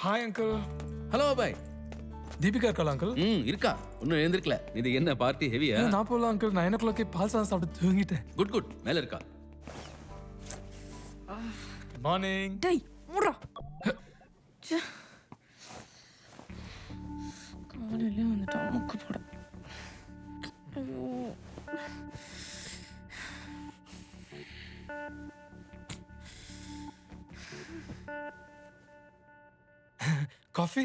Hi uncle. Hello பாய். தீபிகா இருக்காளா uncle? இருக்கா. இன்னும் எழுந்திருக்கல. இது என்ன பார்ட்டி ஹெவியா? நான் போகலாம் அங்கிள். 9 o'clock பால் சாதம் சாப்பிட்டு தூங்கிட்டேன். குட் மேல இருக்கா. Good morning. டேய் மூடுறா. காலையில வந்துட்டு அமுக்கு போட. ஐயோ. Coffee?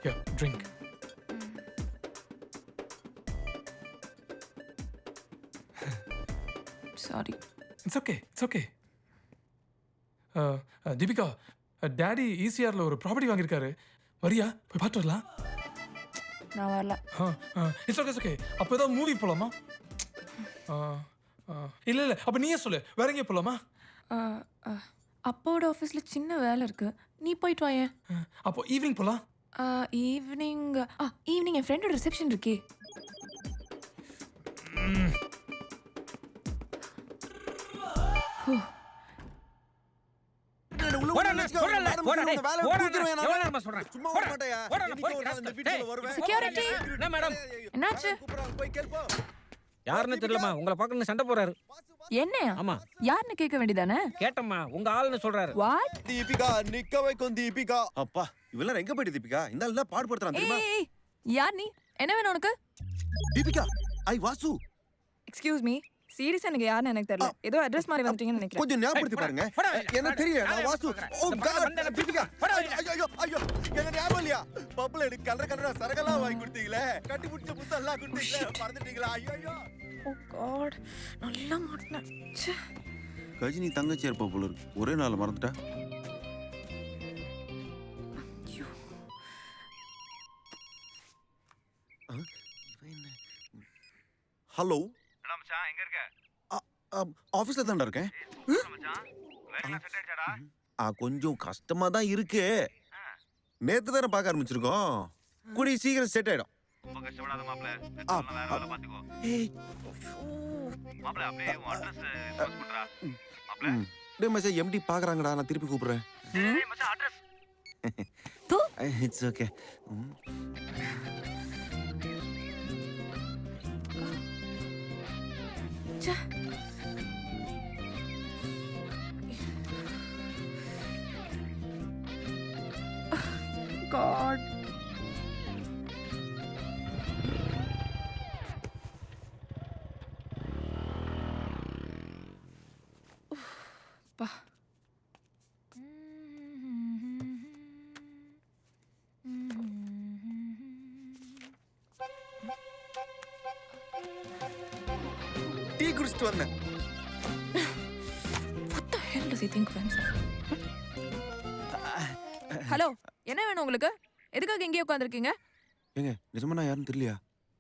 Yeah, drink. Sorry. It's okay. Deepika, daddy ECRல ஒரு ப்ராப்பர்ட்டி வாங்கியிருக்காரு. வரியா? போய் பார்த்து வரலாம். நான் வரல. It's okay. அப்போ ஏதாவது மூவி போலாமா? இல்ல அப்ப நீயே சொல்லு. வேற எங்கேயும் போலாமா? அப்பாவோட ஆஃபீஸ்ல சின்ன வேலை இருக்கு, நீ போயிட்டு வாயேன். அப்போ ஈவினிங் போலாம். ஈவினிங் என் ஃப்ரெண்டோட ரிசப்ஷன் இருக்கே. செக்யூரிட்டி என்னாச்சு? யாருன்னு தெரியலமா, உங்களை பார்க்கணும் சண்டை போறாரு. என்னையா? ஆமா. யாருன்னு கேட்க வேண்டியதானே? கேட்டம்மா, உங்க ஆளுன்னு சொல்றாரு. வாட்? தீபிகா நிக்க வைக்கும் தீபிகா. அப்பா இவெல்லாம் எங்க போயிட்டு தீபிகா? இந்த ஆளு தான் பாடுபடுத்துறான் தெரியுமா? ஏய் யார் நீ? என்ன வேணும் உனக்கு? தீபிகா ஐ வாசு. எக்ஸ்கியூஸ் மீ, சீரியஸா எனக்கு யாருன்னு எனக்கு தெரியல. ஏதோ அட்ரஸ் மாதிரி வந்துட்டீங்கன்னு நினைக்கிறேன். கொஞ்சம் ஞாபகப்படுத்தி பாருங்க. என்ன தெரியும் நான் வாசு. ஓ காட் தீபிகா. ஐயோ என்ன ஞாபகம் இல்லையா? பப்ல எனக்கு கலரா சரகெல்லாம் வாங்கி கொடுத்தீங்களே, கட்டி பிடிச்ச புத்தம் எல்லாம் கொடுத்தீங்களே, மறந்துட்டீங்களா? ஐயோ ஓ காட், நல்லா மாட்டேன். ச்சே. கஜினி தங்கச்சி இருப்பா போல இருக்கு. ஒரே நாள் மறந்துட்டா. ஹலோ மச்சான், எங்க இருக்க? ஆபீஸ்ல தான்டா இருக்கேன். மச்சான், வேலையெல்லாம் செட் ஆயிடுச்சாடா? கொஞ்சம் கஷ்டமா தான் இருக்கு. நேத்து தானே பார்க்க ஆரம்பிச்சிருக்கோம். கூடி சீக்கிரம் செட் ஆயிடும். ரொம்ப கஷ்டப்படாத மாப்ள. வேற வேலை பாத்துக்கோ. மாப்ள, அப்படியே உன் அட்ரஸ் போஸ்ட் பண்றா. மாப்ள. டேய் மச்சான், எம்டி பாக்குறாங்கடா. நான் திருப்பி கூப்பிடுறேன். டேய் மச்சான், அட்ரஸ். It's okay. ச்சே. காட். பா. டீ குடிச்சிட்டு வந்தேன். What the hell does he think of himself? Hello, என்ன வேணும் உங்களுக்கு? எதுக்காக இங்கே உட்காந்துருக்கீங்க? ஏங்க நிஜமா நான் யாருன்னு தெரியலையா?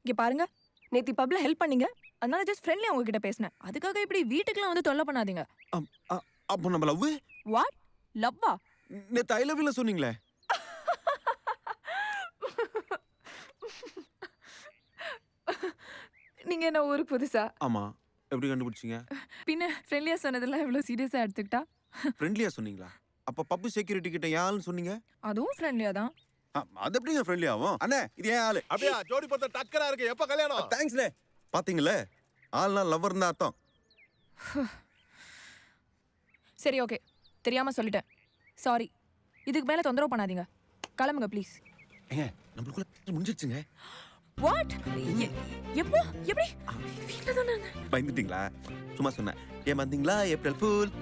இங்க பாருங்க, நேத்தி பப்ல ஹெல்ப் பண்ணீங்க, அதனால ஜஸ்ட் ஃப்ரெண்ட்லியா உங்ககிட்ட பேசினேன். அதுக்காக இப்படி வீட்டுக்குலாம் வந்து தொல்லை பண்ணாதீங்க. அப்போ நம்ம லவ்? வாட்? லவ்வா? நேத்து ஐ லவ் யூல சொன்னீங்களே. நீங்க என்ன ஊருக்கு புதுசா? ஆமா. எப்படி கண்டுபிடிச்சீங்க? பின்ன ஃப்ரெண்ட்லியா சொன்னதெல்லாம் இவ்வளவு சீரியஸா எடுத்துக்கிட்டா? ஃப்ரெண்ட்லியா சொன்னீங்களா? அப்ப பப்பு செக்யூரிட்டி கிட்ட யாருன்னு சொன்னீங்க? அதுவும் ஃப்ரெண்ட்லியா தான். அது எப்படிங்க ஃப்ரெண்ட்லி ஆகும்? அண்ணே இது ஏன் ஆளு? அப்படியே ஜோடி பார்த்த டக்கரா இருக்கு. எப்ப கல்யாணம்? தேங்க்ஸ்ண்ணே. பாத்தீங்களே, ஆள்னா லவ்வர் தான் அர்த்தம். சரி ஓகே, தெரியாம சொல்லிட்டேன், சாரி. இதுக்கு மேல தொந்தரவு பண்ணாதீங்க, கிளம்புங்க ப்ளீஸ். ஏங்க நம்மளுக்குள்ள முடிஞ்சிருச்சுங்க. வாட்? எப்போ? எப்படி? வீட்ல தானே இருந்தேன். பயந்துட்டீங்களா? சும்மா சொன்னேன். ஏமாந்தீங்களா? April fool.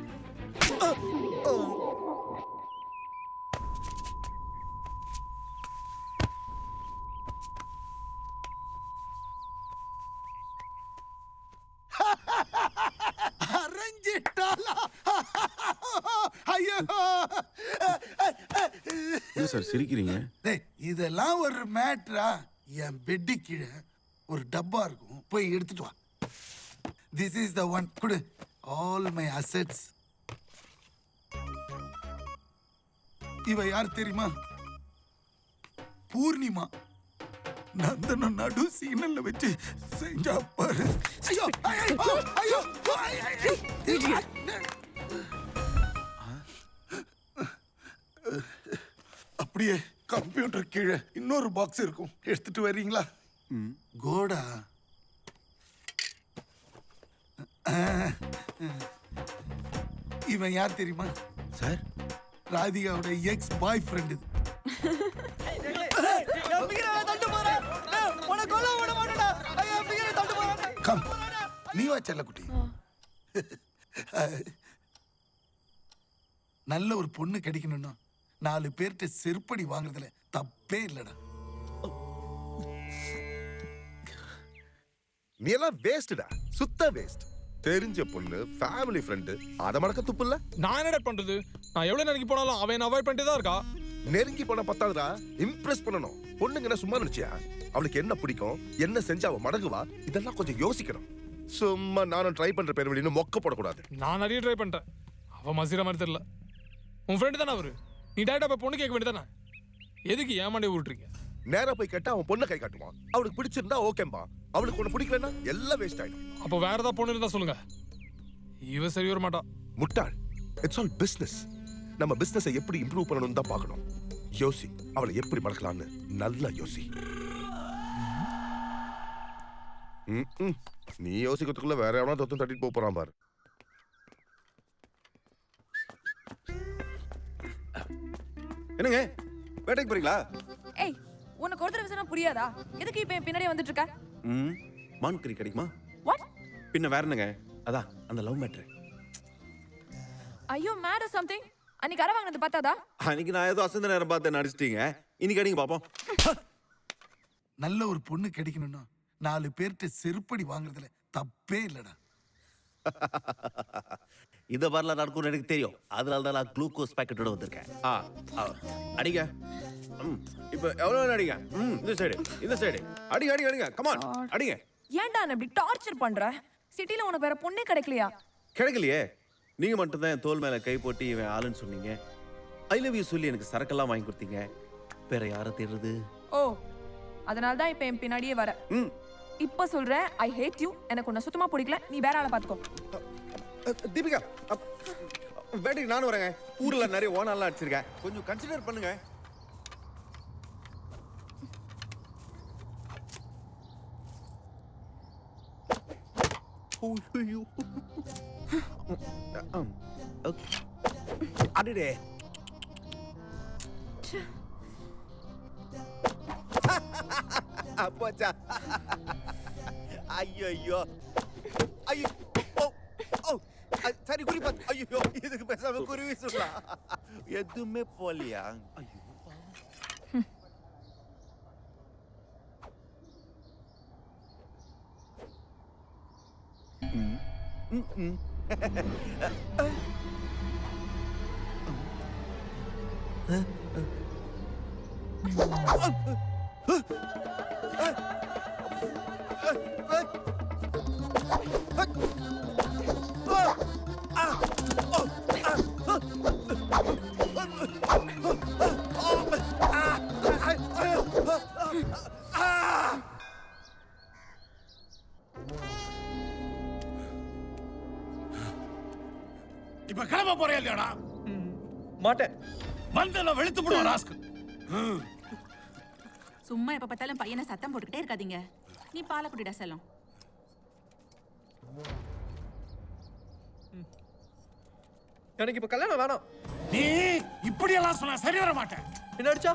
சார் சிரிக்கிறீங்க? இதெல்லாம் ஒரு மேட்ரா? என் பெட்டு கீழே ஒரு டப்பா இருக்கும், போய் எடுத்துட்டு வா. This is the one. குடு ஆல் மை அசெட்ஸ். இவ யார் தெரியுமா? பூர்ணிமா. நந்தன நடு சீனல்ல வச்சு செஞ்சா பாரு. ஐயோ ஐயோ ஐயோ. அப்படியே கம்ப்யூட்டர் கீழே இன்னொரு பாக்ஸ் இருக்கும், எடுத்துட்டு வர்றீங்களா? கோடா. இவன் யார் தெரியுமா சார்? ராதிகாவோட எக்ஸ் பாய் ஃப்ரெண்ட். கம், நீ வா செல்லக்குட்டி. நல்ல ஒரு பொண்ணு கிடைக்கணும்னா 4 பேர்கிட்ட செருப்படி வாங்குறதுல தப்பே இல்லடா. நீ எல்லாம் வேஸ்ட்டா, சுத்த வேஸ்ட். தெரிஞ்ச பொண்ணு, ஃபேமிலி ஃப்ரெண்டு, அத மடக்க துப்பு இல்ல. நான் என்ன பண்றது? நான் எவ்வளவு நெருங்கி போனாலும் அவன் அவாய்ட் பண்ணிட்டே தான் இருக்கா. நெருங்கி போன பத்தாதுடா, இம்ப்ரெஸ் பண்ணணும். பொண்ணுங்க என்ன சும்மா நினைச்சியா? அவளுக்கு என்ன பிடிக்கும், என்ன செஞ்சா அவ மடங்குவா, இதெல்லாம் கொஞ்சம் யோசிக்கணும். சும்மா நானும் ட்ரை பண்ற பேர் வெளியே மொக்க போடக்கூடாது. நான் நிறைய ட்ரை பண்ணிட்டேன், அவ மசிற மாதிரி தெரியல. உன் ஃப்ரெண்டு தானே அவரு, நீ டேரக்டா போய் பொண்ணு கேட்க வேண்டியதானே? எதுக்கு ஏமாண்டே விட்டுறீங்க? நேரா போய் கேட்டா அவன் பொண்ணை கை காட்டுவான். அவளுக்கு பிடிச்சிருந்தா ஓகேம்பா, அவளுக்கு ஒண்ணு பிடிக்கலன்னா எல்லாம் வேஸ்ட் ஆயிடும். அப்போ வேற ஏதாவது பொண்ணு இருந்தா சொல்லுங்க. இவ சரி வர மாட்டா. முட்டாள், இட்ஸ் ஆல் பிசினஸ். நம்ம பிசினஸை எப்படி இம்ப்ரூவ் பண்ணணும் தான் பார்க்கணும். யோசி, அவளை எப்படி மடக்கலாம்னு நல்லா யோசி. நீ யோசிக்கிறதுக்குள்ள வேற எவனா தொத்தும் தட்டிட்டு போப் போறான் பாரு. என்னங்க வேட்டைக்கு போறீங்களா? ஏய், உனக்கு ஒரு தடவை சொன்னா புரியாதா? எதுக்கு இப்ப என் பின்னாடியே வந்துட்டு இருக்க? மான் கறி கிடைக்குமா? வாட்? பின்ன வேற என்னங்க? அதான் அந்த லவ் மேட்ரு. ஐயோ, மேட் ஆர் சம்திங். அன்னைக்கு அரை வாங்கினது பார்த்தாதா? அன்னைக்கு நான் ஏதோ அசந்த நேரம் பார்த்து நடிச்சிட்டீங்க. இன்னைக்கு அடிங்க பாப்போம். நல்ல ஒரு பொண்ணு கிடைக்கணும்னா 4 பேர்கிட்ட செருப்படி வாங்குறதுல தப்பே இல்லடா. இத வரல நடக்கும் எனக்கு தெரியும். அதனால தான் நான் குளுக்கோஸ் பாக்கெட்டோட வந்திருக்கேன். அடிங்க. இப்போ எவ்வளவு அடிங்க? இந்த சைடு, இந்த சைடு. அடிங்க அடிங்க அடிங்க. கம் ஆன், அடிங்க. ஏன்டா என்ன இப்படி டார்ச்சர் பண்ற? சிட்டில உனக்கு வேற பொண்ணே கிடைக்கலையா? கிடைக்கலையே. நீங்க மட்டும் தான் என் தோல் மேல கை போட்டு இவன் ஆளுன்னு சொன்னீங்க. ஐ லவ் யூ சொல்லி எனக்கு சரக்கெல்லாம் வாங்கி கொடுத்தீங்க. வேற யாரை தேடுறது? ஓ, அதனால தான் இப்ப என் பின்னாடியே வர. இப்ப சொல்றேன், ஐ ஹேட் யூ. எனக்கு உன்னை சுத்தமா பிடிக்கல. நீ வேற ஆளை பாத்துக்கோ. தீபிகா, வேட்டைக்கு நானும் வரேங்க. ஊர்ல நிறைய ஓனாலாம் அடிச்சிருக்கேன். கொஞ்சம் கன்சிடர் பண்ணுங்க. அடடே. அப்போச்சா. ஐயோ ஐயோ ஐயோ. சரி குறி பார்த்து. ஐயோ, இதுக்கு பேசாம குருவி சொல்லலாம். எதுவுமே போலியா? ஐயோ. இப்ப கிளம்ப போறே இல்லையாடா? மாட்டேன். வந்தல வெளுத்து போடுவா ராஸ்க். சும்மா எப்ப பார்த்தாலும் பையனை சத்தம் போட்டுக்கிட்டே இருக்காதீங்க. நீ பாலை குடிடா செல்லம். எனக்கு இப்ப கல்யாணம் வேணாம். நீ இப்படி எல்லாம் சொன்னா சரி வர மாட்டேன். என்ன அடிச்சா?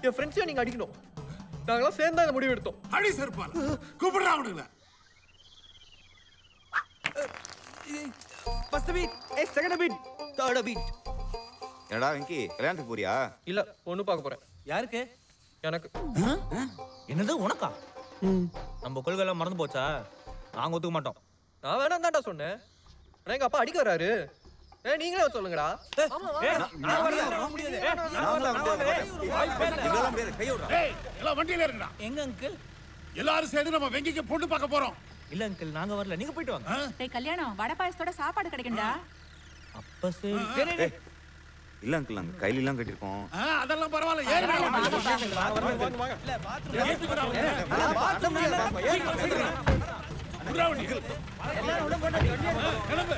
என் ஃப்ரெண்ட்ஸையும் நீங்க அடிக்கணும். நாங்களாம் சேர்ந்தா இந்த முடிவு எடுத்தோம். அடி செருப்பால கூப்பிடுறா அவனுங்கள. First beat, second beat, third beat. என்னடா வெங்கி, கல்யாணத்துக்கு போறியா? இல்ல, பொண்ணு பார்க்க போறேன். யாருக்கு? எனக்கு. என்னது உனக்கா? நம்ம கொள்கைலாம் மறந்து போச்சா? நாங்க ஒத்துக்க மாட்டோம். நான் வேணாம் தான்டா சொன்னேன். ஆனா எங்க அப்பா அடிக்க வராரு. நீங்களே சொல்லுங்கடா. எல்லாம் வண்டியில இருக்குடா. எங்க அங்கிள்? எல்லாரும் சேர்ந்து நம்ம வெங்கிக்கு பொண்ணு பார்க்க போறோம். இல்ல அங்கிள், நாங்க வரல, நீங்க போயிட்டு வாங்க. டேய் கல்யாணம், வடை பாயசத்தோட சாப்பாடு கிடைக்கும்டா. அப்ப சரி. இல்ல அங்கிள், நாங்க கையில எல்லாம் கட்டிருக்கோம். அதெல்லாம் பரவாயில்ல. ஏறுடா. கிளம்பு.